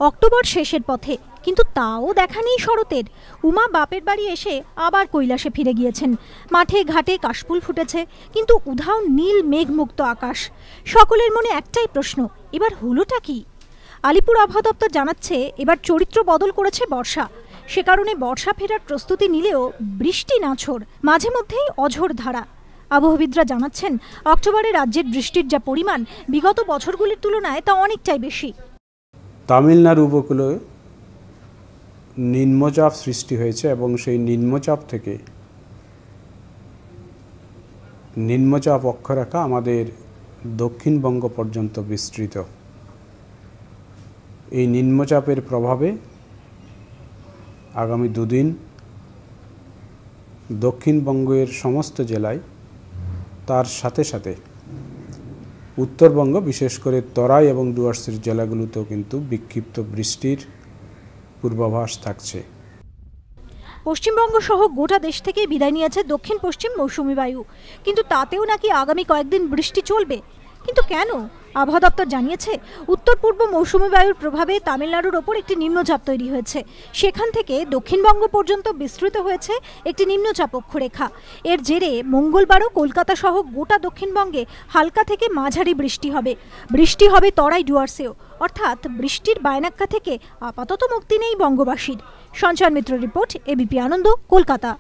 October শেষের পথে, কিন্তু তাও দেখা নেই শরতের। উমা বাপের বাড়ি এসে আবার কৈলাসে ফিরে গিয়েছেন। মাঠে ঘাটে কাশফুল ফুটেছে, কিন্তু উধাও নীল মেঘমুক্ত আকাশ। সকলের মনে একটাই প্রশ্ন, এবার হলোটা কি? আলিপুর আবহাওয়া দপ্তর জানাচ্ছে, এবার চরিত্র বদল করেছে বর্ষা। সে কারণে বর্ষা ফেরার প্রস্তুতি নিলেও বৃষ্টি নাছোড়, মাঝে মধ্যেই অঝোর ধারা। আবহাওয়াবিদরা জানাচ্ছেন, অক্টোবরে রাজ্যের বৃষ্টির যা পরিমাণ বিগত বছরগুলির তুলনায় তা অনেকটাই বেশি। তামিলনাড়ু উপকূলে নিম্নচাপ সৃষ্টি হয়েছে এবং সেই নিম্নচাপ থেকে নিম্নচাপ অক্ষরেখা আমাদের দক্ষিণবঙ্গ পর্যন্ত বিস্তৃত। এই নিম্নচাপের প্রভাবে আগামী দুদিন দক্ষিণবঙ্গের সমস্ত জেলায়, তার সাথে সাথে উত্তরবঙ্গ বিশেষ করে তরাই এবং ডুয়ার্সের জেলাগুলোতেও কিন্তু বিক্ষিপ্ত বৃষ্টির পূর্বাভাস থাকছে। পশ্চিমবঙ্গ সহ গোটা দেশ থেকে বিদায় নিয়েছে দক্ষিণ পশ্চিম মৌসুমী বায়ু, কিন্তু তাতেও নাকি আগামী কয়েকদিন বৃষ্টি চলবে। কিন্তু কেন? আবহাওয়া দপ্তর জানিয়েছে, উত্তর পূর্ব মৌসুমী বায়ুর প্রভাবে তামিলনাড়ুর ওপর একটি নিম্নচাপ তৈরি হয়েছে। সেখান থেকে দক্ষিণবঙ্গ পর্যন্ত বিস্তৃত হয়েছে একটি নিম্নচাপ অক্ষরেখা। এর জেরে মঙ্গলবারও কলকাতা সহ গোটা দক্ষিণবঙ্গে হালকা থেকে মাঝারি বৃষ্টি হবে তরাই ডুয়ার্সেও। অর্থাৎ বৃষ্টির বায়নাক্কা থেকে আপাতত মুক্তি নেই বঙ্গবাসীর। সঞ্চয় মিত্র রিপোর্ট, এবিপি আনন্দ, কলকাতা।